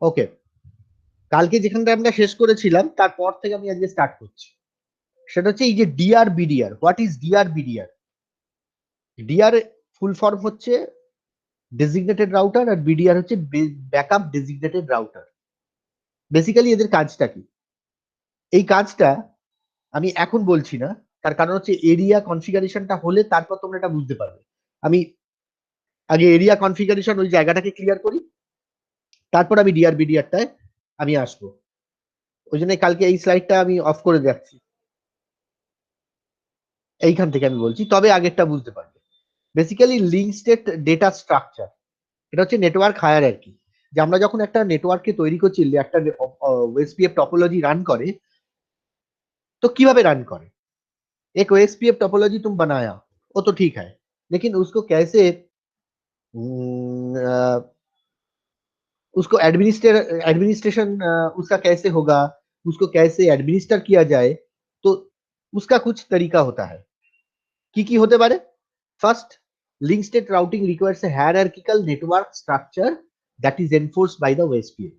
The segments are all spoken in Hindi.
ওকে, কালকে যেখানটা আমরা শেষ করেছিলাম তারপর থেকে আমি আজকে স্টার্ট করছি। সেটা হচ্ছে এই যে DR BDR. What is DR BDR? DR full form হচ্ছে ডেজিগনেটেড রাউটার, আর বিডিআর হচ্ছে ব্যাকআপ ডেজিগনেটেড রাউটার। বেসিক্যালি এদের কাজটা কি? এই কাজটা আমি এখন বলছি না, তার কারণ হচ্ছে এরিয়া কনফিগারেশনটা হলে তারপর তোমরা এটা বুঝতে পারবে। আমি আগে এরিয়া কনফিগারেশন ওই জায়গাটাকে ক্লিয়ার করি, তারপর আমি ডিআর বিডিআরটায় আমি আসবো। ওই জন্য কালকে এই স্লাইডটা আমি অফ করে যাচ্ছি, এইখান থেকে আমি বলছি, তবে আগেরটা বুঝতে পারবে। Basically link state data structure, এটা হচ্ছে নেটওয়ার্ক হায়ারার্কি। যে আমরা যখন একটা নেটওয়ার্ককে তৈরি করছি, একটা ওএসপিএফ টপোলজি রান করে, तो কিভাবে রান করে? एक ओएसपीएफ टोपोलॉजी तुम बनाया, वो तो ठीक है, लेकिन उसको कैसे उसको एडमिनिस्ट्रेशन उसका कैसे होगा, उसको कैसे एडमिनिस्टर किया जाए, तो उसका कुछ तरीका होता है। की होते पारे? First, link state routing requires a hierarchical network structure that is enforced by the OSPF।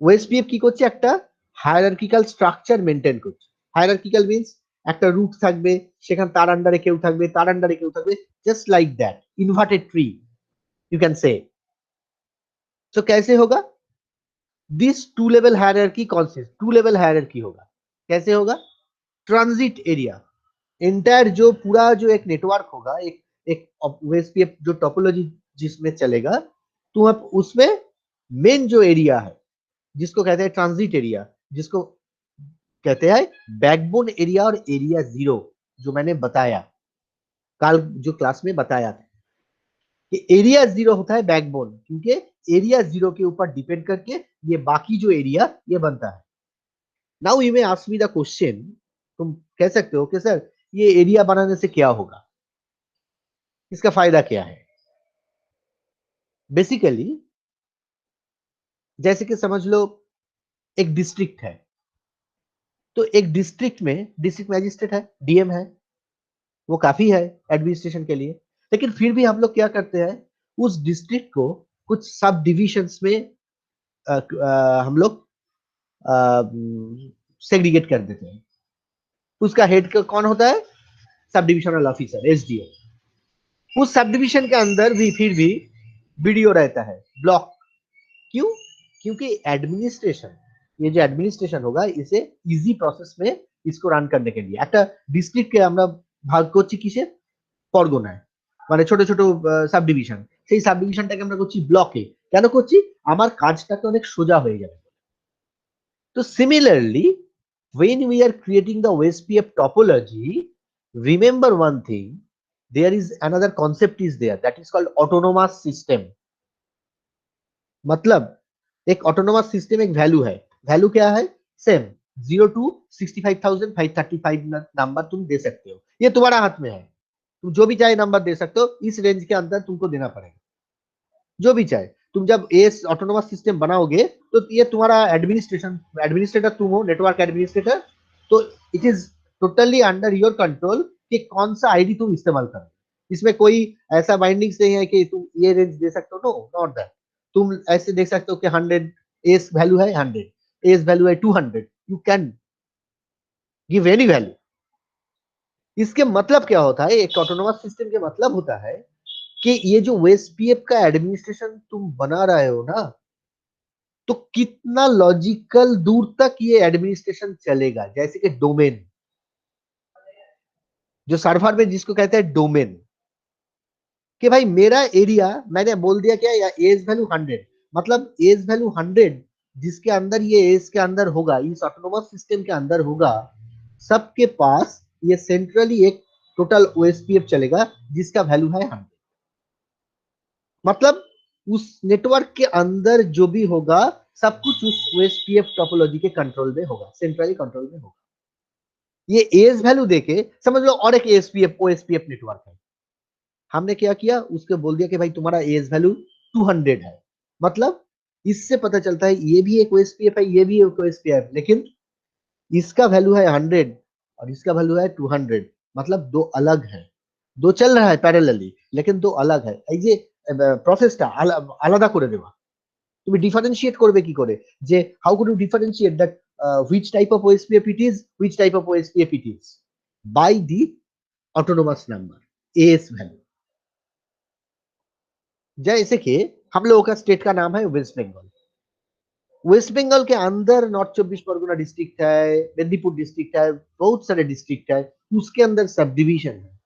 OSPF কি করছে? একটা হায়ারার্কিক্যাল স্ট্রাকচার মেনটেন করছে। হায়ারার্কিক্যাল মিন্স একটা রুট থাকবে, সেখানে তার আন্ডারে কেউ থাকবে, তার আন্ডারে কেউ থাকবে, just like that inverted tree you can say. तो कैसे होगा? This two level hierarchy concept, two level hierarchy होगा। कैसे होगा? ट्रांजिट एरिया, एंटायर जो पूरा जो एक नेटवर्क होगा, एक एक ओएसपीएफ जो टोपोलॉजी जिसमें चलेगा, तो आप उसमें मेन जो एरिया है जिसको कहते हैं ट्रांजिट एरिया, जिसको कहते हैं बैकबोन एरिया और एरिया जीरो, जो मैंने बताया कल जो क्लास में बताया था कि एरिया जीरो होता है बैकबोन, क्योंकि एरिया जीरो के ऊपर डिपेंड करके ये बाकी जो एरिया ये बनता है। Now you may ask me the question, तुम कह सकते हो कि सर ये एरिया बनाने से क्या होगा, इसका फायदा क्या है? बेसिकली जैसे कि समझ लो एक डिस्ट्रिक्ट है, तो एक डिस्ट्रिक्ट में डिस्ट्रिक्ट मैजिस्ट्रेट है, डीएम है, वो काफी है एडमिनिस्ट्रेशन के लिए। लेकिन फिर भी हम लोग क्या करते हैं, उस डिस्ट्रिक्ट को कुछ सब डिविजन्स में हम लोग सेग्रीगेट कर देते हैं। उसका हेड कौन होता है? Sub divisional officer, SDO. उस सब डिविजन के अंदर भी फिर भी बीडीओ रहता है, ब्लॉक। क्यों? क्योंकि एडमिनिस्ट्रेशन, ये जो एडमिनिस्ट्रेशन होगा इसे इजी प्रोसेस में इसको রান करने के लिए একটা ডিস্ট্রিক্টকে আমরা ভাগ করছি কিসে? পরগনায়, মানে ছোট ছোট সাব ডিভিশন। সেই সাব ডিভিশনটাকে আমরা করছি ব্লকে। কেন করছি? আমার কাজটাকে অনেক সোজা হয়ে যাবে। তো similarly, when we are creating the OSPF topology, remember one thing, there is another concept is there that is called autonomous system। मतलब एक ऑटोनोमस सिस्टम एक वैल्यू है। वैल्यू क्या है? सेम 0 to 65,535 नंबर तुम दे सकते हो, ये तुम्हारा हाथ में है। तुम जो भी चाहे नंबर दे सकते हो, इस रेंज के अंदर तुमको देना पड़ेगा जो भी चाहे। तुम जब एस ऑटोनोमस सिस्टम बनाओगे तो ये तुम्हारा एडमिनिस्ट्रेशन, एडमिनिस्ट्रेटर तुम हो, नेटवर्क एडमिनिस्ट्रेटर, तो it is totally under your control कि कौन सा आईडी तुम इस्तेमाल करो। इसमें कोई ऐसा बाइंडिंग्स नहीं है कि तुम ये रेंज दे सकते हो, नो नॉट दैट। तुम ऐसे देख सकते हो कि 100 एस वैल्यू है, 100 एस वैल्यू है 200, you can give any value. इसके मतलब क्या होता है? एक ऑटोनोमस सिस्टम के मतलब होता है कि ये जो ओएसपीएफ का एडमिनिस्ट्रेशन तुम बना रहे हो ना, तो कितना लॉजिकल दूर तक ये एडमिनिस्ट्रेशन चलेगा। जैसे कि डोमेन, जो सर्वर में जिसको कहते हैं डोमेन, कि भाई मेरा एरिया मैंने बोल दिया क्या, या एज वैल्यू 100, मतलब एज वैल्यू 100 जिसके अंदर ये एज के अंदर होगा, इस ऑटोनोमस सिस्टम के अंदर होगा, सबके पास ये सेंट्रली एक टोटल ओएसपीएफ चलेगा जिसका वैल्यू है 100। मतलब उस नेटवर्क के अंदर जो भी होगा सब कुछ उस ओएसपीएफ टोपोलॉजी के कंट्रोल में होगा, सेंट्रली कंट्रोल में होगा। ये एज वैल्यू देके समझ लो और एक एसपीएफ ओएसपीएफ नेटवर्क है, हमने क्या किया, उसको बोल दिया कि भाई तुम्हारा एज वैल्यू 200 है। मतलब इससे पता चलता है ये भी एक ओएसपीएफ है, ये भी एक ओएसपीएफ, लेकिन इसका वैल्यू है 100 और इसका वैल्यू है 200, मतलब दो अलग है। दो चल रहा है पैरेलली, लेकिन दो अलग है। এই যে প্রসেসটা আলাদা করে দেওয়া, তুমি ডিফারেন্সিয়েট করবে কি করে, যে how could you differentiate that which type of OSPF it is, which type of OSPF it is, by the autonomous number, AS value. जैसे कि हम लोगों का स्टेट का नाम है वेस्ट बंगाल। वेस्ट बंगाल के अंदर नॉर्थ 24 परगना डिस्ट्रिक्ट है, मेदिनीपुर डिस्ट्रिक्ट है, बहुत सारे डिस्ट्रिक्ट है, उसके अंदर सब डिविजन है।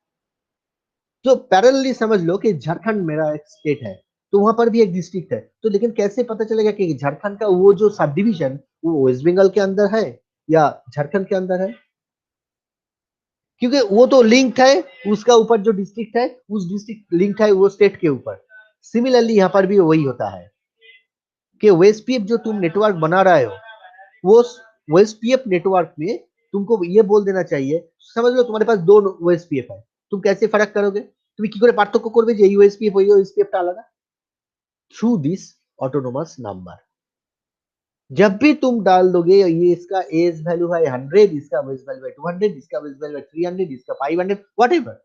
तो पैरेलली समझ लो कि झारखंड मेरा एक स्टेट है, तो वहां पर भी एक डिस्ट्रिक्ट है। तो लेकिन कैसे पता चलेगा कि झारखंड का वो जो सब डिविजन वो वेस्ट बंगाल के अंदर है या झारखंड के अंदर है? क्योंकि वो तो लिंक्ड है, उसका ऊपर जो डिस्ट्रिक्ट है उस डिस्ट्रिक्ट लिंक्ड है वो स्टेट के ऊपर। सिमिलरली यहाँ पर भी वही होता है कि वेस्टपीएफ जो तुम नेटवर्क बना रहे हो, वो वेस्टपीएफ नेटवर्क में तुमको ये बोल देना चाहिए, समझ लो तुम्हारे पास दो वेस्टपीएफ है, तुम कैसे फर्क करोगे? তুমি কি করে পার্থক্য করবে যে এই ওএসপিএফ ওই ওএসপিএফটা আলাদা? Through this autonomous number. जब भी तुम डाल दोगे ये इसका एज वैल्यू है 100, इसका वेज वैल्यू है 200, इसका वेज वैल्यू है 300, इसका 500, whatever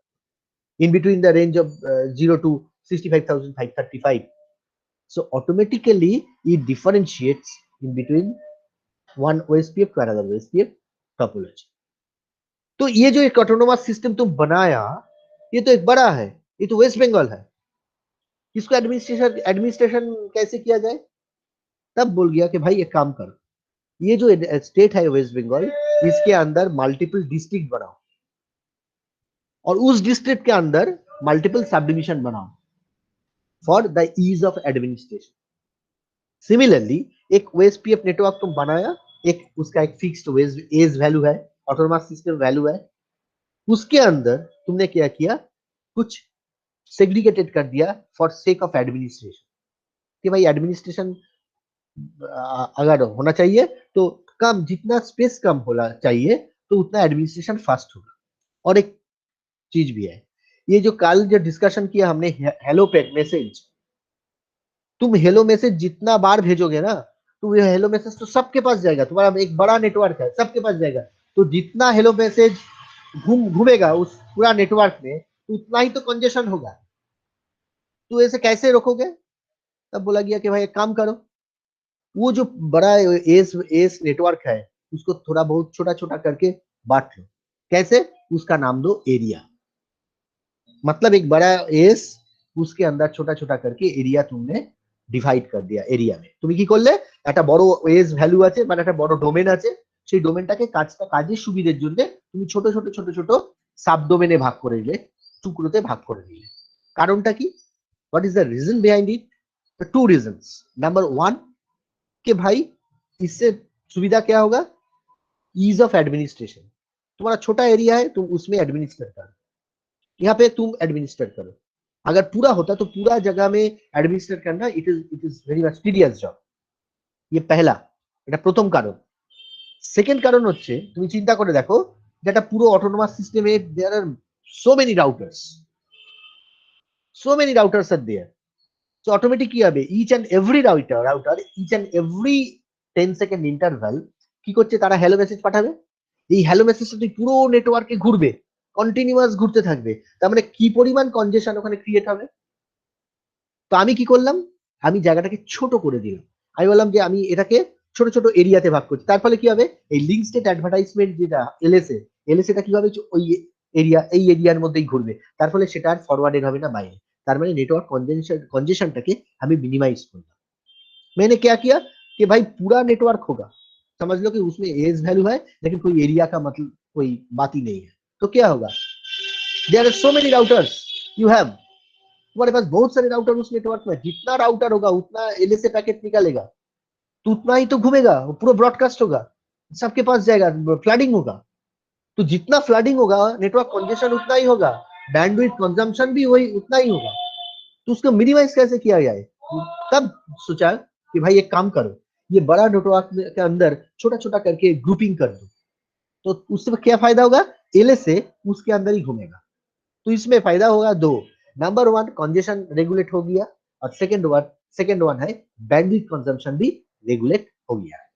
in between the range of 0 to 65,535. So automatically it differentiates in between one OSPF to another OSPF topology. तो ये जो एक ऑटोनोमस सिस्टम तुम बनाया, ये तो एक बड़ा है, ये तो वेस्ट बंगाल है, इसको एडमिनिस्ट्रेशन कैसे किया जाए? तब बोल गया कि भाई एक काम करो, ये जो स्टेट है वेस्ट बंगाल, इसके अंदर मल्टीपल डिस्ट्रिक्ट बनाओ और उस डिस्ट्रिक्ट के अंदर मल्टीपल सब डिविजन बनाओ for the ease of administration. Similarly एक ओएसपीएफ नेटवर्क तुम बनाया, एक उसका एक फिक्स्ड एज वैल्यू है, ऑटोनोमस सिस्टम वैल्यू है, उसके अंदर तुमने क्या किया, कुछ सेग्रीगेटेड कर दिया फॉर सेक ऑफ एडमिनिस्ट्रेशन, कि भाई एडमिनिस्ट्रेशन अगर होना चाहिए तो कम, जितना स्पेस कम होना चाहिए तो उतना एडमिनिस्ट्रेशन फास्ट होगा। और एक चीज भी है, ये जो कल जो डिस्कशन किया हमने हेलो मैसेज, तुम हेलो मैसेज जितना बार भेजोगे ना, तो ये हेलो मैसेज तो सबके पास जाएगा, तुम्हारा एक बड़ा नेटवर्क है, सबके पास जाएगा, तो जितना हेलो मैसेज घूमेगा उस पूरा नेटवर्क में, तो उतना ही तो कंजेशन होगा। तो ऐसे कैसे रोकोगे? तब बोला गया कि भाई एक काम करो, वो जो बड़ा एस एस नेटवर्क है उसको थोड़ा बहुत छोटा छोटा करके बांट लो। कैसे? उसका नाम दो एरिया। मतलब एक बड़ा एस, उसके अंदर छोटा छोटा करके एरिया तुमने ডিভাইড করে দিয়া এরিয়া মে। তুমি কি করলে, একটা বড় এজ ভ্যালু আছে, মানে একটা বড় ডোমেন আছে, সেই ডোমেনটাকে কাজের সুবিধার জন্য তুমি ছোট ছোট ছোট ছোট সাব ডোমেনে ভাগ করে দিলে, টুকরোতে ভাগ করে দিলে। কারণটা কি? What is the reason behind it? The two reasons. Number one कि भाई इससे सुविधा क्या होगा, ईज ऑफ एडमिनिस्ट्रेशन। तुम्हारा छोटा एरिया है, तुम उसमें एडमिनिस्ट्रेट करो, यहाँ पे तुम एडमिनिस्ट्रेट करो। अगर पूरा होता तो पूरा जगह में एडमिनिस्ट्रेट करना it is very much tedious job. ये पहला, এটা প্রথম কারণ। সেকেন্ড কারণ হচ্ছে, তুমি চিন্তা করে দেখো যে একটা পুরো অটোনোমাস সিস্টেমে there are so many routers, আর দেয়ার। সো অটোমেটিক কি হবে, each and every router each and every 10 second interval কি করছে, তারা হ্যালো মেসেজ পাঠাবে। এই হ্যালো মেসেজটা পুরো নেটওয়ার্কে ঘুরবে, কন্টিনিউয়াস ঘুরতে থাকবে, তার মানে কি পরিমাণ কনজেশন ওখানে ক্রিয়েট হবে। তো আমি কি করলাম, আমি জায়গাটাকে ছোট করে দিলাম, আমি বললাম যে আমি এটাকে ছোট ছোট এরিয়াতে ভাগ করছি। তার ফলে কি হবে, এই লিঙ্ক স্টেট অ্যাডভার্টাইজমেন্ট যেটা এলএসএটা কি হবে, ওই এই এরিয়ার মধ্যেই ঘুরবে, তার ফলে সেটা আর ফরওয়ার্ডেড হবে না বাইরে। তার মানে नेटवर्क कंजेशनটাকে আমি मिनिमाइज করলাম। मैंने क्या किया कि भाई पूरा नेटवर्क होगा, समझ लो कि उसमें एज वैल्यू है लेकिन कोई एरिया का मतलब कोई बात ही नहीं है। तो क्या होगा, there are so many routers you have, तुम्हारे पास बहुत सारे राउटर उस नेटवर्क में, जितना राउटर होगा उतना एलएसए पैकेट निकालेगा, तो उतना ही तो घूमेगा, पूरा ब्रॉडकास्ट होगा, सबके पास जाएगा, फ्लडिंग होगा। तो जितना फ्लडिंग होगा नेटवर्क कंजेशन उतना ही होगा, बैंडविड्थ कंजम्पशन भी वही उतना ही होगा। तो उसको मिनिमाइज कैसे किया जाए, तब सोचा कि भाई एक काम करो, ये बड़ा नेटवर्क के अंदर छोटा छोटा करके ग्रुपिंग कर दो, तो उससे क्या फायदा होगा, एलएसए उसके अंदर ही घूमेगा। तो इसमें फायदा होगा दो, नंबर वन कंजेशन रेगुलेट हो गया, और सेकेंड वन है बैंडविड्थ कंजम्पशन भी रेगुलेट हो गया है।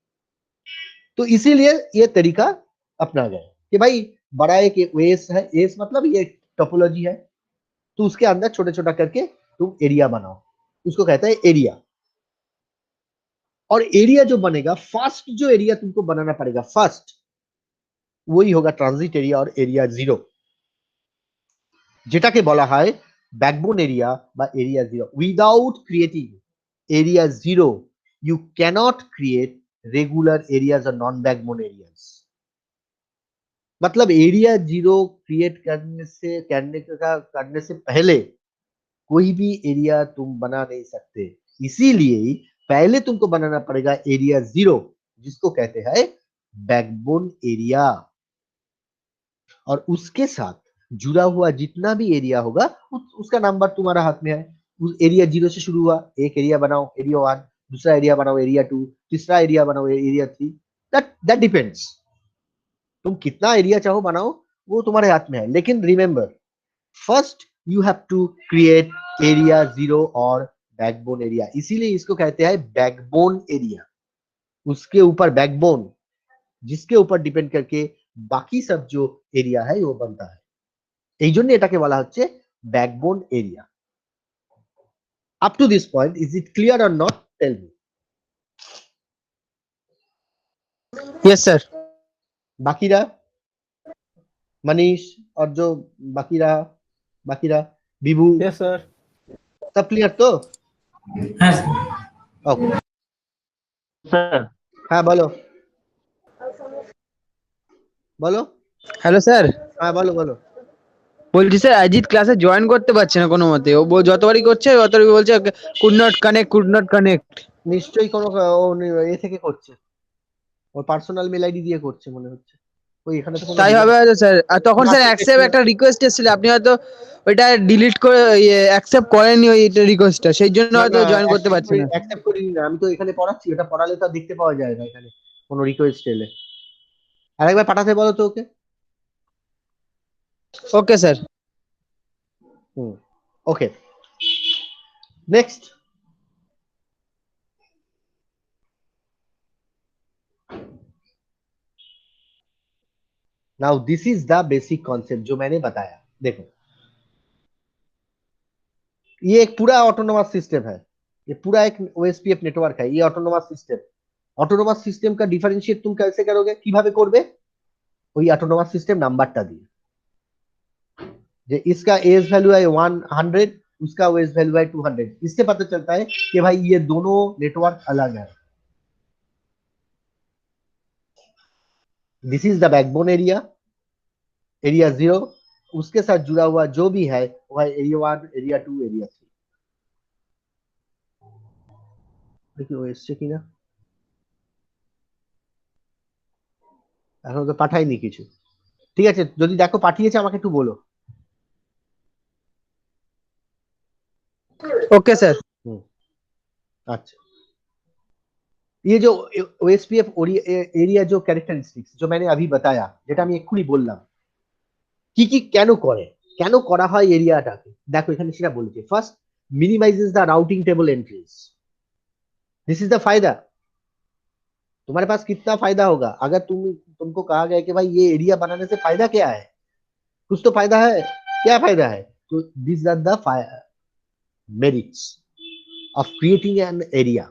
तो इसीलिए ये तरीका अपना गया कि भाई बड़ा एक एस है, एस मतलब ये टोपोलॉजी है, तो उसके अंदर छोटा छोटा करके तुम एरिया बनाओ, उसको कहता है एरिया। और एरिया जो बनेगा, फर्स्ट जो एरिया तुमको बनाना पड़ेगा फर्स्ट, वही होगा ट्रांजिट एरिया और एरिया जीरो, যেটাকে বলা হয় ব্যাকবোন এরিয়া বা area zero. Without creating area zero you cannot create regular areas or non backbone areas। मतलब एरिया जीरो क्रिएट करने से पहले कोई भी एरिया तुम बना नहीं सकते, इसीलिए पहले तुमको बनाना पड़ेगा एरिया जीरो, जिसको कहते हैं बैकबोन एरिया, और उसके साथ जुड़ा हुआ जितना भी एरिया होगा उसका नंबर तुम्हारा हाथ में है। उस एरिया जीरो से शुरू हुआ, एक एरिया बनाओ एरिया वन, दूसरा एरिया बनाओ एरिया टू, तीसरा एरिया बनाओ एरिया थ्री, दैट डिपेंड्स, तुम कितना एरिया चाहो बनाओ, वो तुम्हारे हाथ में है। लेकिन remember, first you have to create area zero और बैकबोन एरिया, इसीलिए इसको कहते हैं बैकबोन एरिया। उसके ऊपर बैकबोन, जिसके ऊपर डिपेंड करके बाकी सब जो एरिया है वो बनता है, এই জন্য এটাকে বলা হচ্ছে backbone area. Up to this point is it clear or not, tell me. Yes sir. বাকিরা, मनीष और जो बाकी रहा विभू, यस सर। सब क्लियर तो? हाँ सर। ओके सर हाँ बोलो बोलो। হ্যালো স্যার, हाँ बोलो बोलो। বলছি স্যার অজিত ক্লাসে জয়েন করতে পারছে না কোনো মতে, ও যতবারই করছে ততবারই বলছে কুড নট কানেক্ট। নিশ্চয়ই কোনো এ থেকে করছে, ওর পার্সোনাল মেল আইডি দিয়ে করছে মনে হচ্ছে, ওই এখানে তো কোনো তাই হবে হয়তো স্যার। আর তখন স্যার অ্যাকসেপ্ট একটা রিকোয়েস্ট এসেছিল, আপনি হয়তো ওইটা ডিলিট করে অ্যাকসেপ্ট করেননি ওই রিকোয়েস্টটা, সেই জন্য হয়তো জয়েন করতে পারছে না। অ্যাকসেপ্ট করিনি না, আমি তো এখানে পড়াচ্ছি, ওটা পড়ালে তো আর দেখতে পাওয়া যায় না এখানে কোনো রিকোয়েস্ট এলে। আরেকবার পাঠাতে বলো তো okay. Okay sir. Okay next. Now this is the basic concept जो मैंने बताया। देखो ये एक पूरा ऑटोनोमस सिस्टम है, ये पूरा एक ओएसपीएफ नेटवर्क है, ये ऑटोनोमस सिस्टम। ऑटोनोमस सिस्टम का डिफरेंशिएट तुम कैसे करोगे, কিভাবে করবে, ওই ऑटोनोमस सिस्टम নাম্বারটা দিয়ে, যে इसका एज वैल्यू है 100, उसका ओएस वैल्यू है 200, इससे पता चलता है कि भाई ये दोनों नेटवर्क अलग है। This is the backbone area, area zero, उसके साथ जुड़ा हुआ जो भी है वो है area one, area two, area three. देखिए वो এসছে কিনা, এখন তো পাঠাইনি কিছু। ঠিক আছে, যদি দেখো পাঠিয়েছে আমাকে একটু বলো। Okay sir. अच्छा, ये जो ओएसपीएफ एरिया जो कैरेक्टरिस्टिक्स जो मैंने अभी बताया, যেটা আমি এক্ষুনি বললাম কি কি কেন করা হয় এরিয়াটাকে, দেখো এখানে সেটা বলেছে। First minimises the routing table entries, this is the फायदा। तुम्हारे पास कितना फायदा होगा अगर तुमको कहा गया कि भाई ये एरिया बनाने से फायदा क्या है, कुछ तो फायदा है, क्या फायदा है, तो this are the merits of creating an area.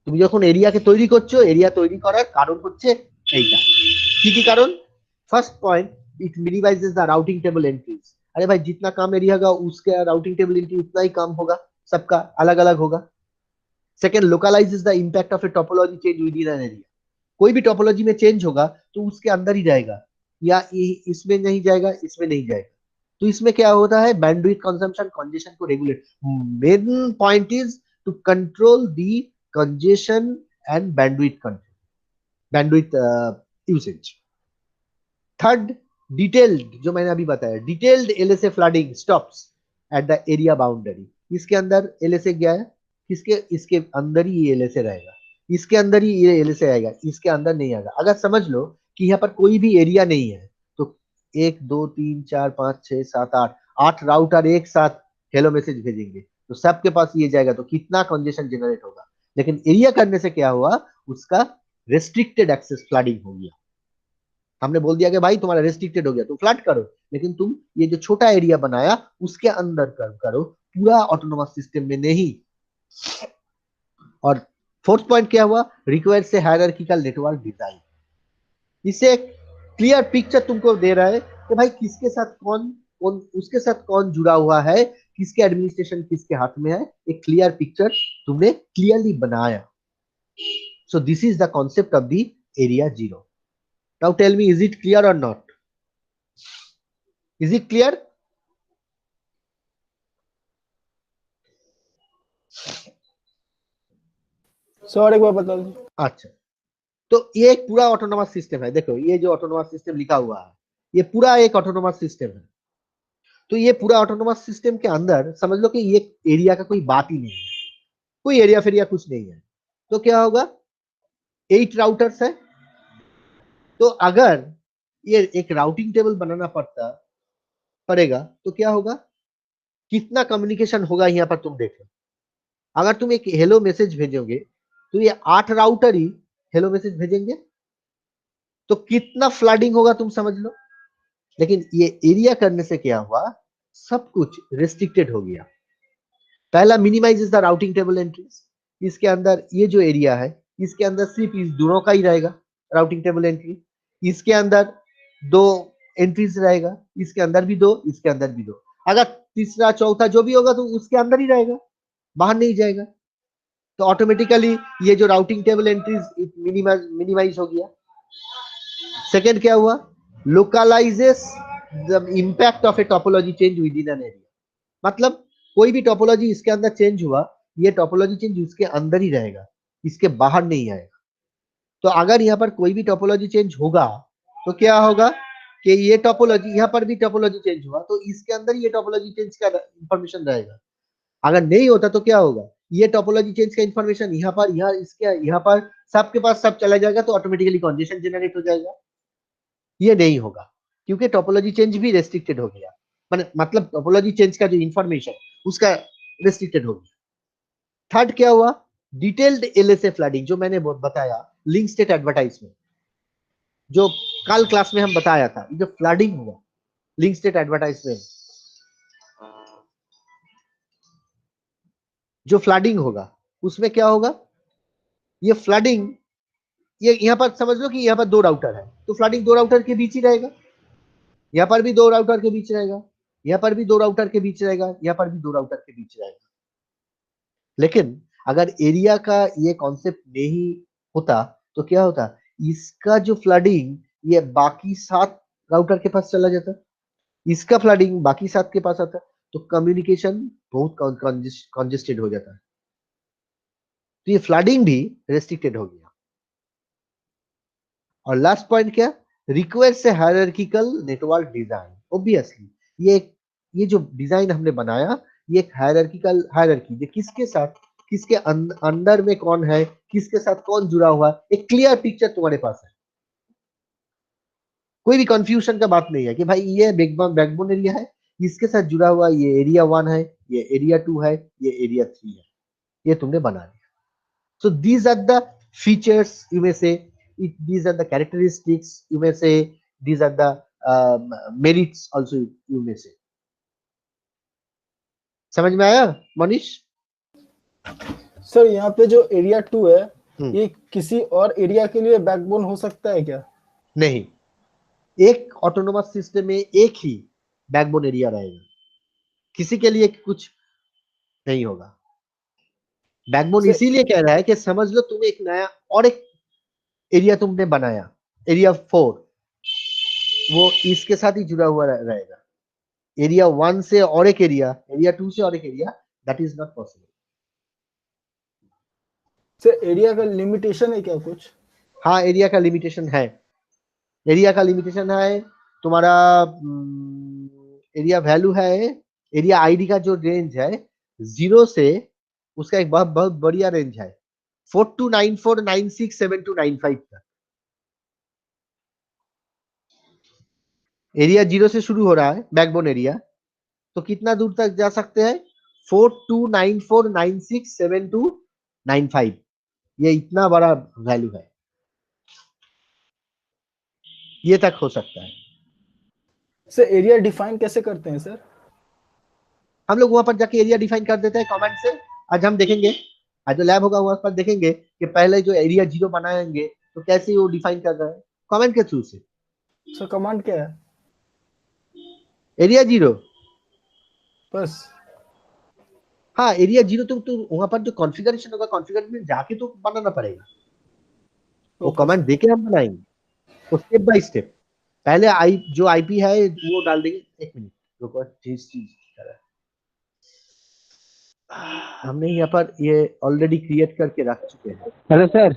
তুমি যখন এরিয়াকে তৈরি করছো, এরিয়া তৈরি করার কারণ হচ্ছে এইটা। কি কি কারণ? First point, it minimises the routing table entries. अरे भाई जितना कम एरिया होगा उसके राउटिंग टेबल एंट्री उतना ही कम होगा, सबका अलग अलग होगा। Second, localizes the impact of a topology change within an area. कोई भी टोपोलॉजी में चेंज होगा तो उसके अंदर ही जाएगा, या इसमें नहीं जाएगा, इसमें नहीं जाएगा। तो इसमें क्या होता है, बैंडविड्थ कंजम्पशन, कंजेशन को regulate. Main point is to control the congestion and bandwidth usage. Third, detailed, जो मैंने अभी बताया, detailed LSA flooding stops at the area boundary. इसके अंदर एलएसए गया है, इसके अंदर ही ये एलएसए रहेगा, इसके अंदर ही ये एलएसए आएगा, इसके अंदर नहीं आएगा। अगर समझ लो कि यहाँ पर कोई भी एरिया नहीं है तो 1 2 3 4 5 6 7 8 राउटर एक साथ हेलो मैसेज भेजेंगे तो सबके पास ये जाएगा, तो कितना कंजेशन जनरेट होगा। लेकिन एरिया करने से क्या हुआ, उसका रेस्ट्रिक्टेड एक्सेस फ्लडिंग हो गया। हमने बोल दिया कि भाई तुम्हारा रेस्ट्रिक्टेड हो गया तो फ्लड करो, लेकिन तुम ये जो छोटा एरिया बनाया उसके अंदर करो, पूरा ऑटोनोमस सिस्टम में नहीं। और फोर्थ पॉइंट क्या हुआ, requires a hierarchical network design. इससे एक क्लियर पिक्चर तुमको दे रहा है कि भाई किसके साथ कौन कौन उसके साथ कौन जुड़ा हुआ है, किसके एडमिनिस्ट्रेशन किसके हाथ में है, एक क्लियर पिक्चर तुमने क्लियरली बनाया। So this is the concept of the area zero. Now tell me, is it clear और not? Is it clear? Sir एक बार बता दीजिए। अच्छा, तो ये एक पूरा ऑटोनोमस सिस्टम है। देखो ये जो ऑटोनोमस सिस्टम लिखा हुआ है, ये पूरा एक ऑटोनोमस सिस्टम है। तो ये पूरा ऑटोनोमस सिस्टम के अंदर समझ लो कि ये एरिया का कोई बात ही नहीं है, कोई एरिया फेरिया कुछ नहीं है। तो क्या होगा, 8 राउटर्स है। तो अगर ये एक राउटिंग टेबल बनाना पड़ेगा तो क्या होगा, कितना कम्युनिकेशन होगा यहाँ पर तुम देखो। अगर तुम एक हेलो मैसेज भेजोगे तो ये 8 राउटर ही हेलो मैसेज भेजेंगे, तो कितना फ्लडिंग होगा तुम समझ लो। लेकिन ये एरिया करने से क्या हुआ, सब कुछ रेस्ट्रिक्टेड हो गया। पहला, minimize the routing table entries. इसके अंदर ये जो एरिया है, इसके अंदर सिर्फ इस दोनों का ही रहेगा राउटिंग टेबल एंट्री। इसके अंदर 2 एंट्रीज रहेगा, इसके अंदर भी 2, इसके अंदर भी 2। अगर तीसरा चौथा जो भी होगा तो उसके अंदर ही रहेगा, बाहर नहीं जाएगा। तो ऑटोमेटिकली ये जो राउटिंग टेबल एंट्रीज मिनिमाइज हो गया। सेकेंड क्या हुआ, localizes the impact of a topology change within an area. मतलब कोई भी टोपोलॉजी इसके अंदर चेंज हुआ, ये टोपोलॉजी चेंज उसके अंदर ही रहेगा, इसके बाहर नहीं आएगा। तो अगर यहाँ पर कोई भी टोपोलॉजी चेंज होगा तो क्या होगा कि ये टोपोलॉजी, यहाँ पर भी टोपोलॉजी चेंज हुआ तो इसके अंदर ये टोपोलॉजी चेंज का इंफॉर्मेशन रहेगा। अगर नहीं होता तो क्या होगा, ये टोपोलॉजी चेंज का इंफॉर्मेशन यहाँ पर, यहाँ इसके यहाँ पर सबके पास सब चला जाएगा, तो ऑटोमेटिकली कंजेशन जनरेट हो जाएगा। ये नहीं होगा क्योंकि टोपोलॉजी चेंज भी रेस्ट्रिक्टेड हो गया, मतलब टोपोलॉजी चेंज का जो इंफॉर्मेशन उसका रेस्ट्रिक्टेड हो गया। थर्ड क्या हुआ, डिटेल्ड एलएसए फ्लडिंग, जो मैंने बताया लिंक स्टेट एडवर्टाइजमेंट, जो कल क्लास में हम बताया था। जो फ्लडिंग हुआ लिंक स्टेट एडवर्टाइजमेंट, जो फ्लडिंग होगा उसमें क्या होगा, ये फ्लडिंग, ये यहाँ पर समझ लो कि यहाँ पर 2 राउटर है, तो फ्लडिंग 2 राउटर के बीच ही रहेगा। यहाँ पर भी 2 राउटर के बीच रहेगा, यहाँ पर भी 2 राउटर के बीच रहेगा, यहाँ पर भी 2 राउटर के बीच रहेगा। लेकिन अगर एरिया का ये कॉन्सेप्ट नहीं होता तो क्या होता, इसका जो फ्लडिंग ये बाकी 7 राउटर के पास चला जाता, इसका फ्लडिंग बाकी 7 के पास आता, तो कम्युनिकेशन बहुत कंजेस्टेड हो जाता है। तो ये फ्लडिंग भी रेस्ट्रिक्टेड हो गया। और लास्ट पॉइंट क्या, requires a hierarchical network design. Obviously ये जो डिजाइन हमने बनाया, ये एक हायरार्की, जो किसके साथ किसके अंडर में कौन है, किसके साथ कौन जुड़ा हुआ है, एक क्लियर पिक्चर तुम्हारे पास है। कोई भी कंफ्यूजन का बात नहीं है कि भाई ये बैकबोन एरिया है, इसके साथ जुड़ा हुआ ये एरिया 1 है, ये एरिया 2 है, ये एरिया 3 है। ये तुमने बना लिया। So these are the features, you may say these are the characteristics, you may say these are the merits also, you may say। समझ में आया मनीष? सर यहाँ पे जो एरिया 2 है, ये किसी और एरिया के लिए बैकबोन हो सकता है क्या? नहीं, एक ऑटोनोमस सिस्टम में एक ही बैकबोन एरिया रहेगा, किसी के लिए कुछ नहीं होगा। बैकबोन इसीलिए कह रहा है कि समझ लो तुम एक नया और एक एरिया तुमने बनाया, एरिया 4, वो इसके साथ ही जुड़ा हुआ रहेगा। एरिया 1 से और एक एरिया 2 से और एक area, that is not possible. Sir area का लिमिटेशन है क्या कुछ? हाँ, एरिया का लिमिटेशन है। एरिया का लिमिटेशन है तुम्हारा, एरिया वैल्यू है, एरिया आईडी का जो रेंज है 0 से, उसका एक बहुत बढ़िया रेंज है 4294967295 तक। एरिया 0 से शुरू हो रहा है बैकबोन एरिया, तो कितना दूर तक जा सकते हैं, 4294967295, ये इतना बड़ा वैल्यू है, ये तक हो सकता है। सर एरिया डिफाइन कैसे करते हैं सर? हम लोग वहां पर जाके एरिया डिफाइन कर देते हैं कमेंट से। आज हम देखेंगे, आज जो लैब होगा वहां पर देखेंगे कि पहले जो एरिया 0 बनाएंगे तो कैसे वो डिफाइन कर रहा है, कमेंट के थ्रू से। सर कमांड क्या है? एरिया 0, बस। हाँ एरिया 0 तो वहां पर जो कॉन्फ़िगरेशन होगा कॉन्फ़िगरेशन में जाके तो बनाना पड़ेगा, वो ओके कमांड सर। देके हम बनाएंगे, तो स्टेप बाय स्टेप। पहले जो आईपी है वो डाल देंगे। एक मिनट रुको, चीज हमने यहाँ पर ये ऑलरेडी क्रिएट करके रख चुके हैं। Hello sir.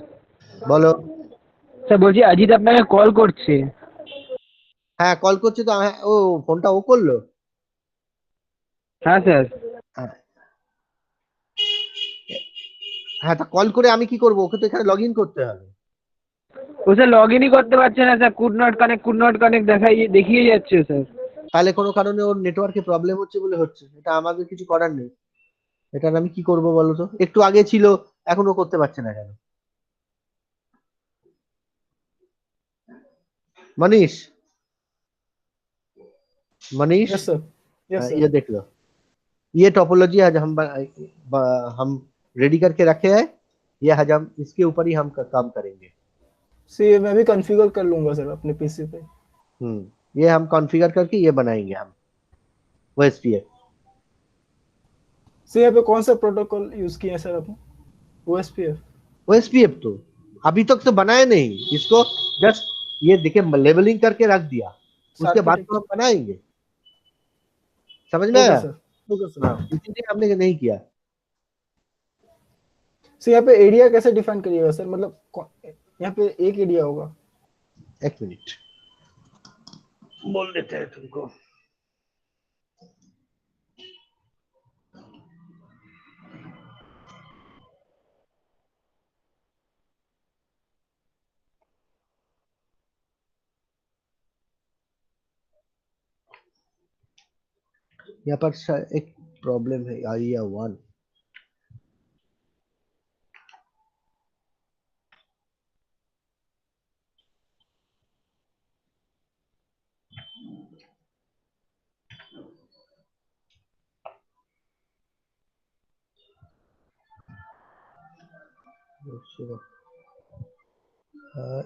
बोलो। স্যার বলছি অজিত আপনাকে কল করছে। হ্যাঁ কল করছে তো, হ্যাঁ, ও ফোনটা ও করলো। হ্যাঁ স্যার। হ্যাঁ হ্যাঁ, তা কল করে আমি কি করবো, ওকে তো এখানে লগ ইন করতে হবে। ও স্যার লগ ইনই করতে পারছে না স্যার, কুড নট কানেক্ট দেখিয়ে যাচ্ছে স্যার। তাহলে কোনো কারণে ওর নেটওয়ার্কে প্রবলেম হচ্ছে বলে হচ্ছে, এটা আমাদের কিছু করার নেই। এটার আমি কি করবো বলো তো, একটু আগে ছিল এখনো করতে পারছে না কেন? Manish, Manish, yes sir. Yes ये सर। देख लो, ये टोपोलॉजी आज हम रेडी करके रखे हैं, ये आज हम इसके ऊपर ही हम काम करेंगे। सी मैं भी कॉन्फ़िगर कर लूंगा सर अपने पीसी पे। ये हम कॉन्फ़िगर करके ये बनाएंगे हम OSPF। सी यहाँ पे कौन सा प्रोटोकॉल यूज किया है सर आपने? OSPF। OSPF तो अभी तक तो बनाया नहीं, इसको जस्ट ये देखिए लेबलिंग करके रख दिया, उसके बाद तो हम बनाएंगे। समझ में आया? Okay sir. इसीलिए हमने नहीं किया। सर यहाँ पे एरिया कैसे डिफाइन करिएगा सर, मतलब यहाँ पे एक एरिया होगा। एक मिनट बोल देते हैं तुमको। यहाँ पर एक प्रॉब्लम है, एरिया 1।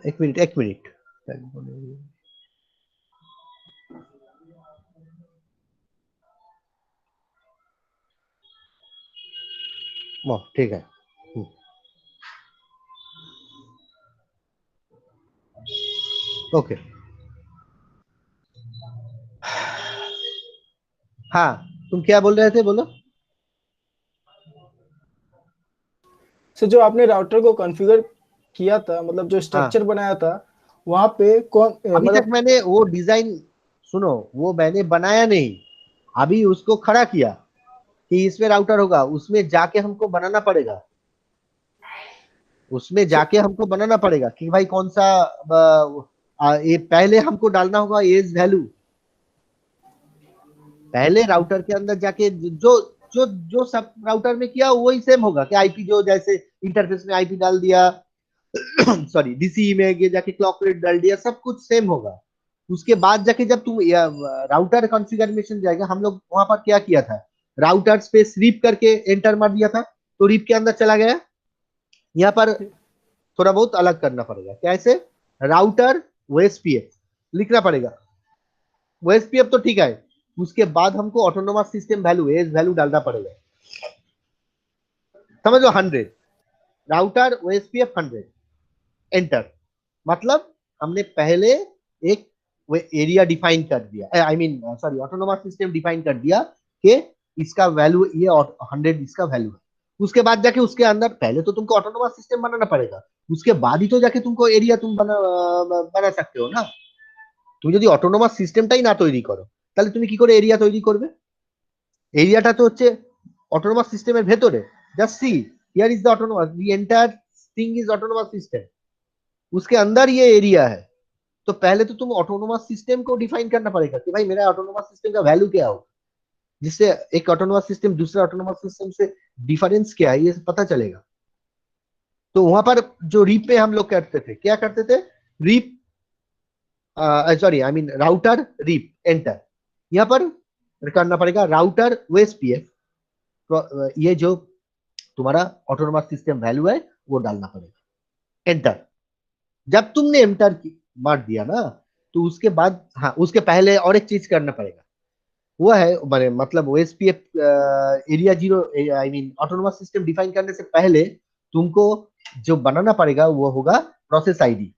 एक मिनट, एक मिनट। ठीक है। ओके, हाँ तुम क्या बोल रहे थे, बोलो। सर जो आपने राउटर को कॉन्फ़िगर किया था, मतलब जो स्ट्रक्चर बनाया था, वहां पे कौन अभी तक मतलब मैंने वो डिजाइन, सुनो, वो मैंने बनाया नहीं, अभी उसको खड़ा किया कि इसमें राउटर होगा, उसमें जाके हमको बनाना पड़ेगा, उसमें जाके हमको बनाना पड़ेगा कि भाई कौन सा ये पहले हमको डालना होगा एज वैल्यू, पहले राउटर के अंदर जाके जो जो जो सब राउटर में किया वही सेम होगा कि आईपी, जो जैसे इंटरफेस में आईपी डाल दिया सॉरी डीसी में ये जाके क्लॉक रेट डाल दिया, सब कुछ सेम होगा। उसके बाद जाके जब तुम राउटर कॉन्फ़िगरेशन जाएगा, हम लोग वहां पर क्या किया था, राउटर स्पेस रीप करके एंटर मार दिया था, तो रीप के अंदर चला गया। यहाँ पर थोड़ा बहुत अलग करना पड़ेगा, कैसे, राउटर OSPF लिखना पड़ेगा, OSPF तो ठीक है, उसके बाद हमको autonomous system value AS value डालना पड़ेगा, समझ लो 100, राउटर OSPF 100 एंटर, मतलब हमने पहले एक एरिया डिफाइन कर दिया, I mean sorry autonomous system define कर दिया कि इसका वैल्यू ये 100 इसका वैल्यू है। उसके बाद जाके उसके अंदर पहले तो तुमको ऑटोनोमस सिस्टम बनाना पड़ेगा, उसके बाद ही तो जाके तुमको एरिया तुम बना सकते हो ना। তুমি যদি অটোনোমাস সিস্টেমটাই না তৈরি করো, তাহলে তুমি কি করে এরিয়া তৈরি করবে? এরিয়াটা তো হচ্ছে অটোনোমাস সিস্টেমের ভেতরে। Just see, here is the autonomous, the entire thing is autonomous system, उसके अंदर ये एरिया है। तो पहले तो तुम ऑटोनोमस सिस्टम को डिफाइन करना पड़ेगा कि भाई मेरा ऑटोनोमस सिस्टम का वैल्यू क्या हो, जिससे एक ऑटोनोमस सिस्टम दूसरे ऑटोनोमस सिस्टम से डिफरेंस क्या है ये पता चलेगा। तो वहां पर जो रीप पे हम लोग करते थे, क्या करते थे, RIP sorry I mean router RIP enter, यहाँ पर करना पड़ेगा राउटर OSPF, ये जो तुम्हारा ऑटोनोमस सिस्टम वैल्यू है वो डालना पड़ेगा, एंटर। जब तुमने एंटर मार दिया ना, तो उसके बाद हाँ उसके पहले और एक चीज करना पड़ेगा, वो है मतलब OSPF area zero, I mean autonomous system define करने से पहले तुमको जो बनाना पड़ेगा वो होगा प्रोसेस आईडी।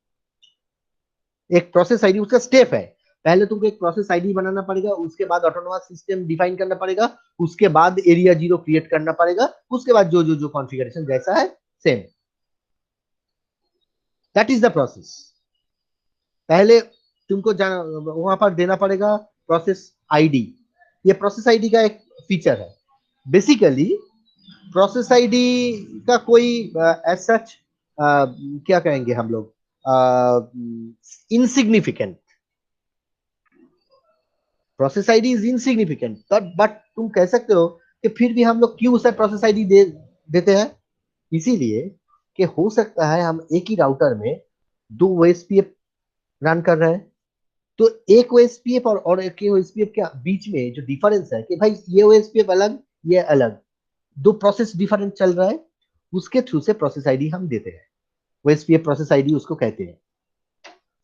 एक प्रोसेस आईडी उसका स्टेप है, पहले तुमको एक प्रोसेस आईडी बनाना पड़ेगा, उसके बाद ऑटोनोमस सिस्टम डिफाइन करना पड़ेगा, उसके बाद एरिया जीरो क्रिएट करना पड़ेगा, उसके बाद जो जो जो कॉन्फ़िगरेशन जैसा है same, that is the process. पहले तुमको वहां पर देना पड़ेगा प्रोसेस आईडी। ये प्रोसेस आईडी का एक फीचर है। बेसिकली प्रोसेस आईडी का कोई एज सच क्या कहेंगे हम लोग, insignificant, process ID is insignificant, but तुम कह सकते हो कि फिर भी हम लोग क्यों उसे प्रोसेस आईडी देते हैं, इसीलिए कि हो सकता है हम एक ही राउटर में दो ओएसपीएफ रन कर रहे हैं, तो एक ओएसपीएफ और एक ओएसपीएफ के बीच में जो डिफरेंस है कि भाई ये ओएसपीएफ अलग ये अलग, दो प्रोसेस डिफरेंट चल रहा है, उसके थ्रू से प्रोसेस आईडी हम देते हैं, ओएसपीएफ प्रोसेस आईडी उसको कहते हैं।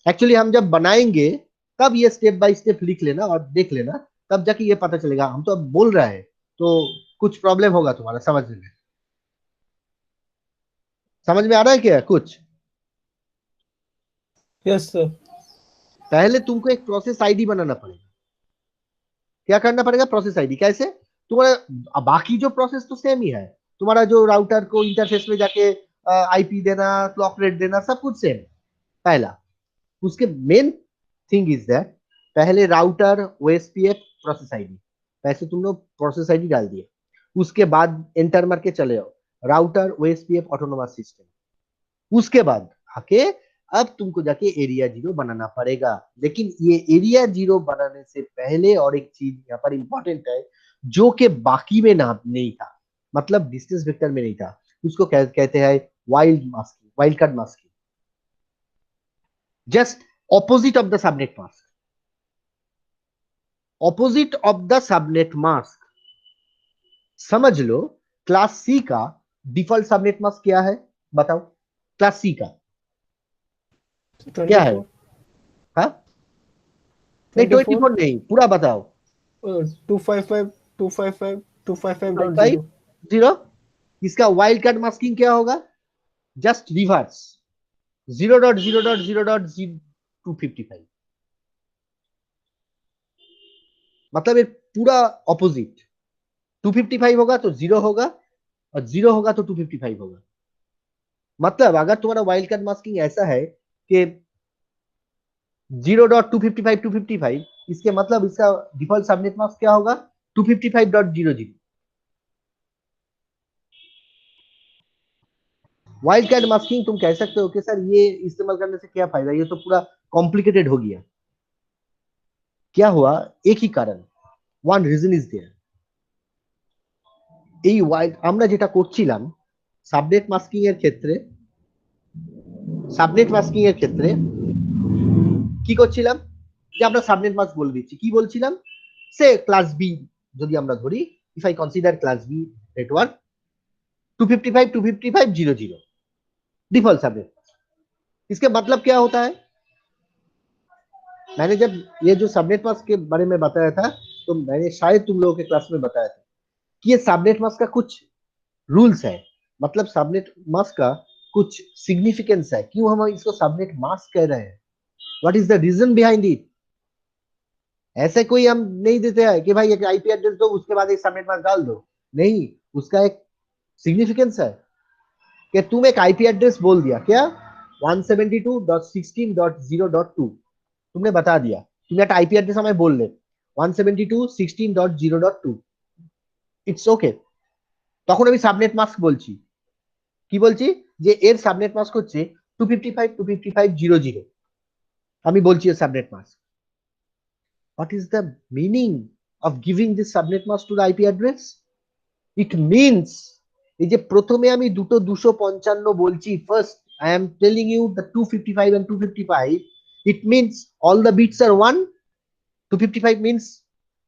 एक्चुअली हम जब बनाएंगे तब ये स्टेप बाय स्टेप लिख लेना और देख लेना, तब जाके ये पता चलेगा। हम तो अब बोल रहे हैं तो कुछ प्रॉब्लम होगा तुम्हारा समझने में, समझ में आ रहा है क्या कुछ? Yes sir. पहले तुमको एक प्रोसेस आईडी बनाना पड़ेगा। क्या करना पड़ेगा? Process ID. कैसे? तुम्हारा बाकी जो प्रोसेस तो सेम ही है, तुम्हारा जो राउटर को इंटरफेस में जाके आईपी देना, क्लॉक रेट देना, सब कुछ सेम। पहला उसके मेन थिंग इज दैट पहले राउटर ओएसपीएफ प्रोसेस आईडी, वैसे तुम लोग प्रोसेस आईडी डाल दिए, उसके बाद एंटर मार के चले जाओ राउटर ओएसपीएफ ऑटोनोमस सिस्टम, उसके बाद आके अब तुमको जाके एरिया जीरो बनाना पड़ेगा। लेकिन ये एरिया जीरो बनाने से पहले और एक चीज यहाँ पर इंपॉर्टेंट है जो कि बाकी में ना नहीं था, मतलब डिस्टेंस वेक्टर में नहीं था, उसको कहते हैं wild masking, wild card masking, just opposite of the subnet mask, opposite of the subnet mask. समझ लो क्लास सी का डिफॉल्ट सबनेट मास्क क्या है बताओ? क्लास सी का क्या है? हाँ नहीं 24 नहीं, पूरा बताओ। 255 255 255.0 0। इसका वाइल्ड कार्ड मास्किंग क्या होगा? जस्ट रिवर्स 0.0.0.255, मतलब ये पूरा ऑपोजिट। 255 होगा तो 0 होगा और 0 होगा तो 255 होगा। मतलब अगर तुम्हारा वाइल्ड कार्ड मास्किंग ऐसा है कि 0.255 255, इसके मतलब इसका डिफॉल्ट सबनेट मास्क क्या होगा? 255.00। वाइल्ड कार्ड मास्किंग तुम कह सकते हो कि सर ये इस्तेमाल करने से क्या फायदा, ये तो पूरा कॉम्प्लिकेटेड हो गया। क्या हुआ? एक ही कारण, वन রিজন ইজ देयर। এই ওয়াইল্ড আমরা যেটা করছিলাম সাবনেট মাস্কিং এর ক্ষেত্রে, সাবনেট মাস্কিং এর ক্ষেত্রে কি করছিলাম যে আমরা সাবনেট মাস্ক বলে দিচ্ছি, কি বলছিলাম সে ক্লাস বি যদি আমরা ধরি, if I consider class B network 255.255.00 default subnet. इसके मतलब क्या होता है? मैंने जब ये जो सबनेट मास्क के बारे में बताया था तो मैंने शायद तुम लोगों के क्लास में बताया था कि ये सबनेट मास्क का कुछ रूल्स है, मतलब सबनेट मास्क का कुछ सिग्निफिकेंस है, क्यों हम इसको सबनेट मास्क कह रहे हैं, what is the reason behind it. ऐसे कोई हम नहीं देते हैं कि भाई एक आईपी एड्रेस दो उसके बाद एक सबनेट मास्क डाल दो, नहीं, उसका एक सिग्निफिकेंस है कि तुम एक आईपी एड्रेस बोल दिया क्या 172.16.0.2, तुमने बता दिया, তুমি একটা আইপি অ্যাড্রেস আমায় বললে 172.16.0.2, ইটস ওকে। তখন আমি সাবনেট মাস্ক বলছি, কি বলছি যে এর সাবনেট মাস্ক হচ্ছে 255.255.00, আমি বলছি এর subnet mask. What is the meaning of giving this subnet mask to the IP address? It means এই যে প্রথমে আমি দুটো 255 বলছি, first I am telling you the 255 and 255, it means all the bits are 1. 255 means,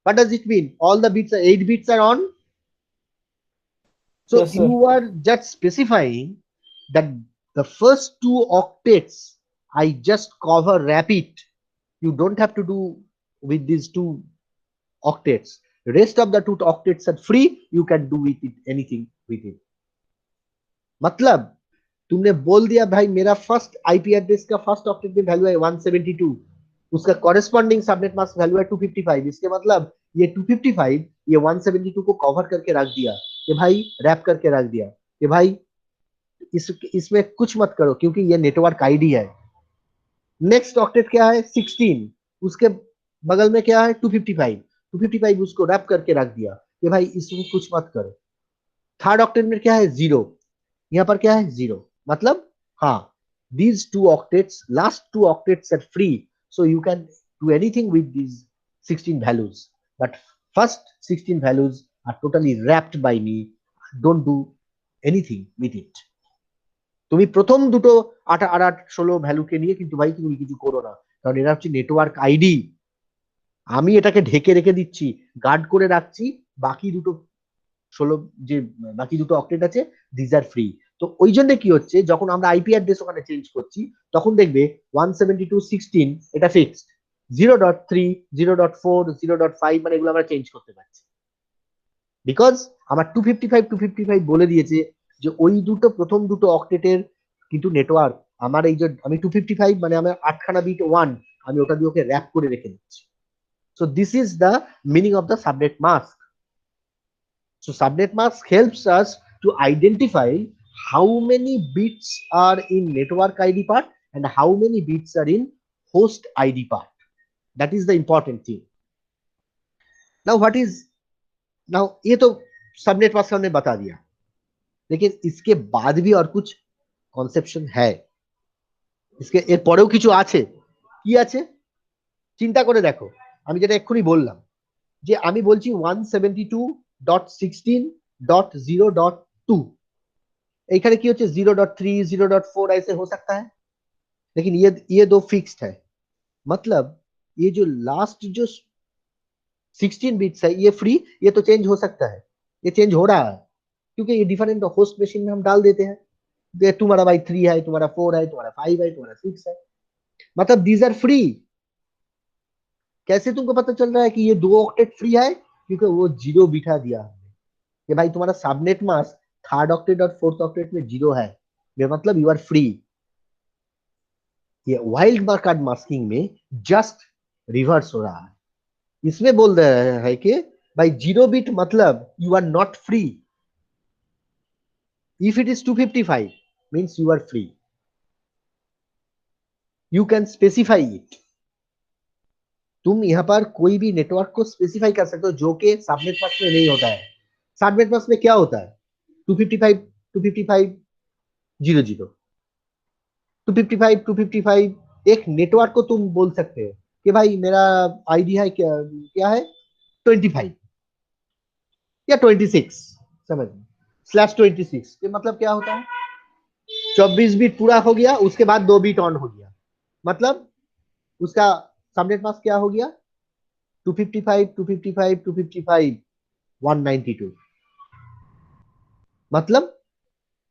what does it mean? All the bits are 8 bits are on. So Yes, sir. you are just specifying that the first 2 octets I just cover wrap it. You don't have to do with these 2 octets. Rest of the 2 octets are free. You can do with it anything with it. मतलब तुमने बोल दिया भाई मेरा फर्स्ट आईपी एड्रेस का फर्स्ट ऑक्टेट में वैल्यू है 172, उसका कॉरेस्पॉन्डिंग सबनेट मास्क वैल्यू है 255। इसके मतलब ये 255 ये 172 को कवर करके रख दिया कि भाई रैप करके रख दिया कि भाई इसमें कुछ मत करो क्योंकि ये नेटवर्क आईडी है। नेक्स्ट ऑक्टेट क्या है 16, उसके बगल में क्या है 255, 255 उसको रैप करके रख दिया कि भाई इसमें कुछ मत करो। थर्ड ऑक्टेट में क्या है 0, यहाँ पर क्या है 0, मतलब हाँ these 2 octets, last 2 octets are free, so you can do anything with these 16 values, but first 16 values are totally wrapped by me, don't do anything with it। তুমি প্রথম দুটো 8 আর 8 16 ভ্যালুকে নিয়ে কিন্তু ভাই তুমি কিছু করো না, কারণ এটা হচ্ছে নেটওয়ার্ক আইডি, আমি এটাকে ঢেকে রেখে দিচ্ছি, গার্ড করে রাখছি। বাকি দুটো 16 যে বাকি দুটো অক্টেট আছে দিস আর ফ্রি। তো ওই জন্য কি হচ্ছে যখন আমরা আইপি অ্যাড্রেস ওখানে চেঞ্জ করছি তখন দেখবে 172.16 এটা ফিক্সড, 0.3 0.4 0.5 মানে এগুলো আমরা চেঞ্জ করতে পারছি বিকজ আমার 255 বলে দিয়েছে যে ওই দুটো প্রথম দুটো অক্টেটের কিন্তু নেটওয়ার্ক আমার এই যে আমি 255 মানে আমার 8খানা বিট 1 আমি ওটা দিয়ে ওকে র‍্যাপ করে রেখে দিচ্ছি। So this is the meaning of the subnet mask. So subnet mask helps us to identify how many bits are in network ID part and how many bits are in host ID part. That is the important thing. Now what is, now ये तो सबनेट मास्क हमने बता दिया, लेकिन इसके बाद भी और कुछ কনসেপশন है, इसके এর পরেও কিছু আছে। কি আছে চিন্তা করে দেখো, আমি যেটা এক্ষুনি বললাম যে আমি বলছি 172.16.0.2, एखाने की होचे 0.3 0.4 ऐसे हो सकता है, लेकिन ये दो फिक्स्ड है। मतलब ये जो लास्ट जो 16 बिट्स है ये फ्री, ये तो चेंज हो सकता है, ये चेंज हो रहा है क्योंकि ये डिफरेंट होस्ट मशीन में हम डाल देते हैं, तुम्हारा भाई 3 है, तुम्हारा 4 है, तुम्हारा 5 है, तुम्हारा 6 है, मतलब दीज आर फ्री। कैसे तुमको पता चल रहा है कि ये 2 ऑक्टेट फ्री है? क्योंकि वो 0 बिठा दिया हमने कि भाई तुम्हारा सबनेट मास्क थर्ड ऑक्टेट और फोर्थ ऑक्टेट में 0 है, मतलब यू आर फ्री। ये वाइल्ड कार्ड मास्किंग में जस्ट रिवर्स हो रहा है, इसमें बोल रहा है कि भाई 0 बिट मतलब you are not free, if it is 255 means you are free, you can specify it. तुम यहाँ पर कोई भी नेटवर्क को स्पेसिफाई कर सकते हो जो कि सबनेट मास्क में नहीं होता है। सबनेट मास्क में क्या होता है 255 255 00 255 255, एक नेटवर्क को तुम बोल सकते हो कि भाई मेरा आईडी है क्या है 25 या 26, समझ /26 ये मतलब क्या होता है 24 बिट पूरा हो गया, उसके बाद 2 बिट ऑन हो गया, मतलब उसका सबनेट मास्क क्या हो गया 255 255 255 192। मतलब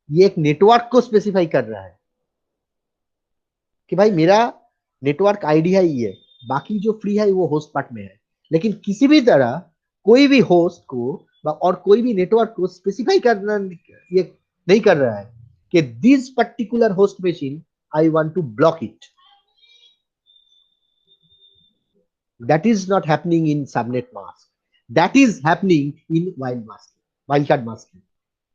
ये एक नेटवर्क को स्पेसिफाई कर रहा है कि भाई मेरा नेटवर्क आईडी है ये, बाकी जो फ्री है वो होस्ट पार्ट में है, लेकिन किसी भी तरह कोई भी होस्ट को और कोई भी नेटवर्क को स्पेसिफाई करना ये नहीं कर रहा है कि this particular host machine I want to block it. That is not happening in subnet mask, that is happening in wildcard masking।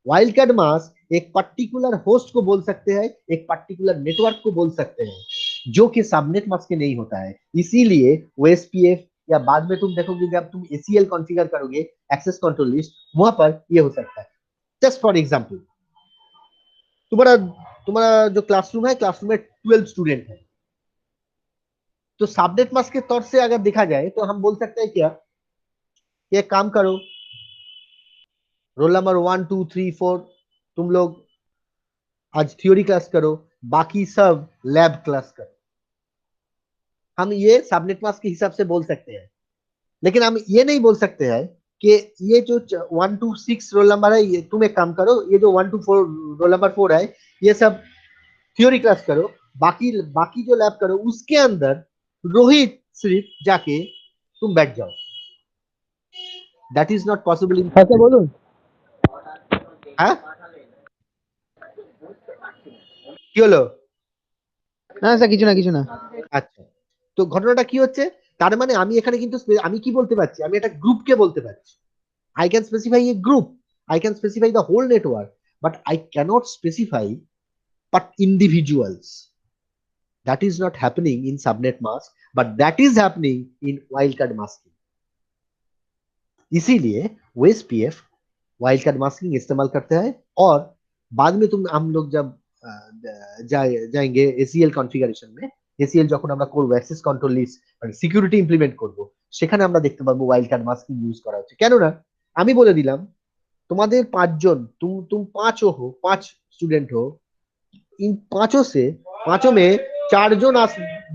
wildcard mask एक पर्टिकुलर होस्ट को बोल सकते हैं, एक पर्टिकुलर नेटवर्क को बोल सकते हैं जो कि सबनेट मास्क के नहीं होता है। इसीलिए OSPF या बाद में तुम देखोगे जब तुम ACL कॉन्फ़िगर करोगे एक्सेस कंट्रोल लिस्ट, वहां पर ये हो सकता है। जस्ट फॉर एग्जांपल तुम्हारा जो क्लासरूम है, क्लासरूम में 12 स्टूडेंट है, तो सबनेट मास्क के तौर से अगर देखा जाए तो हम बोल सकते हैं क्या ये काम करो रोल नंबर 1 2 3 4 तुम लोग आज थ्योरी क्लास करो, बाकी सब लैब क्लास करो। हम ये सबनेट मास्क के हिसाब से बोल सकते हैं, लेकिन हम ये नहीं बोल सकते हैं कि ये जो 1 to 6 रोल नंबर है, ये तुम एक काम करो, ये जो 1 to 4 रोल नंबर 4 है, ये सब थ्योरी क्लास करो, बाकी बाकी जो लैब करो उसके अंदर रोहित सिर्फ जाके तुम बैठ जाओ। दैट इज नॉट पॉसिबल इन। আচ্ছা বলুন। হ্যাঁ কি হলো? না স্যার কিছু না কিছু না। আচ্ছা, তো ঘটনাটা কি হচ্ছে, তার মানে আমি এখানে কিন্তু আমি কি বলতে পারছি, আমি একটা গ্রুপকে বলতে পারছি। I can specify a group, I can specify the whole network, but I cannot specify but individuals. That is not happening in subnet mask, but that is happening in wildcard masking. इसीलिए OSPF वाइल्डकार्ड मास्किंग इस्तेमाल करते हैं, और बाद में हम लोग जब जाएंगे ACL কনফিগারেশন में, ACL যখন আমরা করব অ্যাক্সেস কন্ট্রোল লিস্ট মানে সিকিউরিটি ইমপ্লিমেন্ট করব, সেখানে আমরা দেখতে পারবো ওয়াইল্ডকার্ড মাস্কিং ইউজ করা হচ্ছে। কেননা আমি বলে দিলাম तुम्हारे 5 जन, तुम 5 हो, 5 स्टूडेंट हो, इन 5 से 5 में 4 जन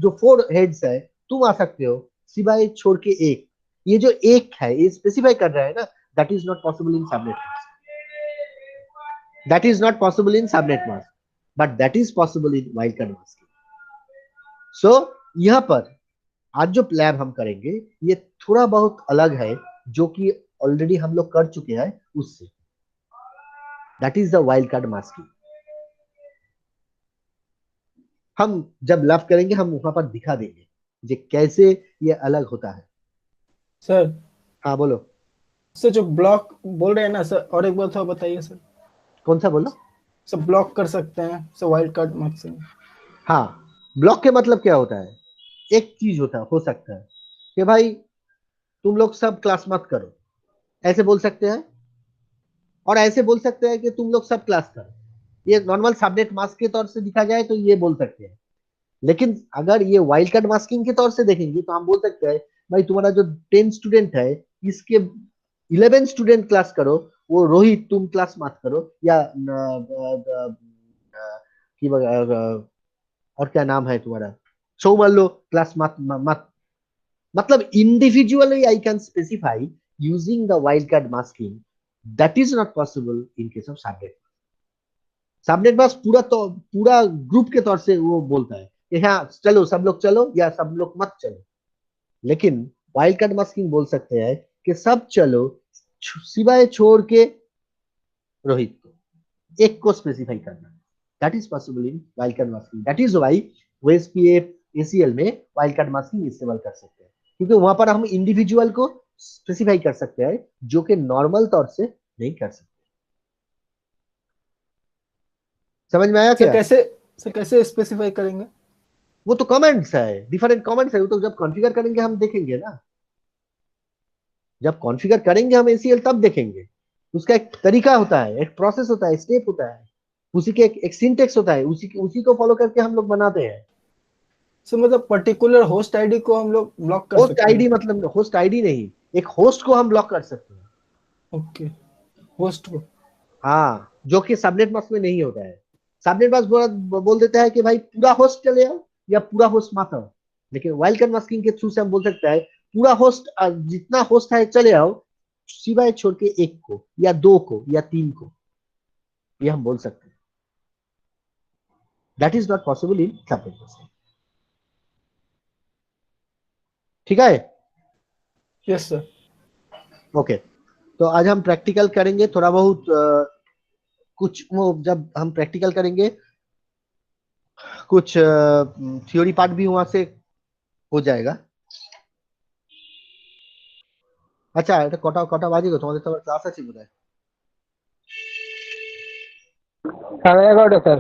जो 4 हेड्स है तुम आ सकते हो, सिवाय छोड़ के एक। ये जो एक है ये स्पेसिफाई कर रहा है ना, that is not possible in subnet mask, that is not possible in subnet mask, but that is possible in wildcard masking. So यहाँ पर आज जो लैब हम करेंगे ये थोड़ा बहुत अलग है, जो कि ऑलरेडी हम लोग कर चुके हैं उससे। That is the wild card masking. हम जब लैब करेंगे हम वहां पर दिखा देंगे जे कैसे ये अलग होता है। सर हाँ बोलो। सर जो ब्लॉक बोल रहे हैं ना सर, और एक बार थोड़ा बताइए सर। कौन सा बोलो? सर ब्लॉक कर सकते हैं सर वाइल्ड कार्ड मास्किंग। हाँ, ब्लॉक के मतलब क्या होता है, एक चीज हो सकता है कि भाई तुम लोग सब क्लास मत करो, ऐसे बोल सकते हैं, और ऐसे बोल सकते हैं कि तुम लोग सब क्लास करो। ये नॉर्मल सबनेट मास्क के तौर से दिखा जाए तो ये बोल सकते हैं, लेकिन अगर ये वाइल्ड कार्ड मास्किंग के तौर से देखेंगे तो हम बोल सकते हैं भाई तुम्हारा जो 10 स्टूडेंट है इसके 11 स्टूडेंट क्लास करो, वो रोहित तुम क्लास मत करो, या और क्या नाम है तुम्हारा, सौमल्लो क्लास मत। मतलब individually I can specify using the wild card masking, that is not possible in case of subnet. Subnet mask पूरा ग्रुप के तौर से वो बोलता है कि हाँ चलो सब लोग चलो या सब लोग मत चलो, लेकिन वाइल्ड कार्ड मास्किंग बोल सकते हैं कि सब चलो सिवाय छोड़ के रोहित को, एक को स्पेसिफाई करना। That is possible in wild card masking. That is why OSPF ACL में वाइल्ड कार्ड मास्किंग इस्तेमाल कर सकते हैं, क्योंकि वहां पर हम इंडिविजुअल को स्पेसिफाई कर सकते हैं जो कि नॉर्मल तौर से नहीं कर सकते। समझ में आया क्या? सर कैसे स्पेसिफाई करेंगे? वो तो कमेंट्स है, डिफरेंट कमेंट्स है, वो तो जब कॉन्फ़िगर करेंगे हम देखेंगे ना, जब कॉन्फ़िगर करेंगे हम ACL तब देखेंगे। उसका एक तरीका होता है, एक प्रोसेस होता है, स्टेप होता है, उसी के एक सिंटेक्स होता है, उसी को फॉलो करके हम लोग बनाते हैं। सर मतलब पर्टिकुलर होस्ट आईडी को हम लोग ब्लॉक कर होस्ट सकते आईडी हैं? मतलब होस्ट आईडी नहीं, एक होस्ट को हम ब्लॉक कर सकते हैं। ओके, होस्ट को। हाँ, जो कि सबनेट मास्क में नहीं होता है। सबनेट मास्क बोल देता है कि भाई पूरा होस्ट चले आओ या पूरा होस्ट मत आओ, लेकिन वाइल्ड कार्ड मास्किंग के थ्रू से हम बोल सकते हैं पूरा होस्ट, जितना होस्ट है चले आओ, सिवाय छोड़ के एक को या 2 को या 3 को, ये हम बोल सकते हैं। That is not possible in subnet masking. ठीक है? Yes sir. ओके, तो आज हम प्रैक्टिकल करेंगे थोड़ा बहुत, कुछ वो जब हम प्रैक्टिकल करेंगे कुछ थ्योरी पार्ट भी वहां से हो जाएगा। আচ্ছা এটা কটা কটা বাজে গো, তোমাদের তো আবার ক্লাস আছে বোধহয়। 11:30 স্যার।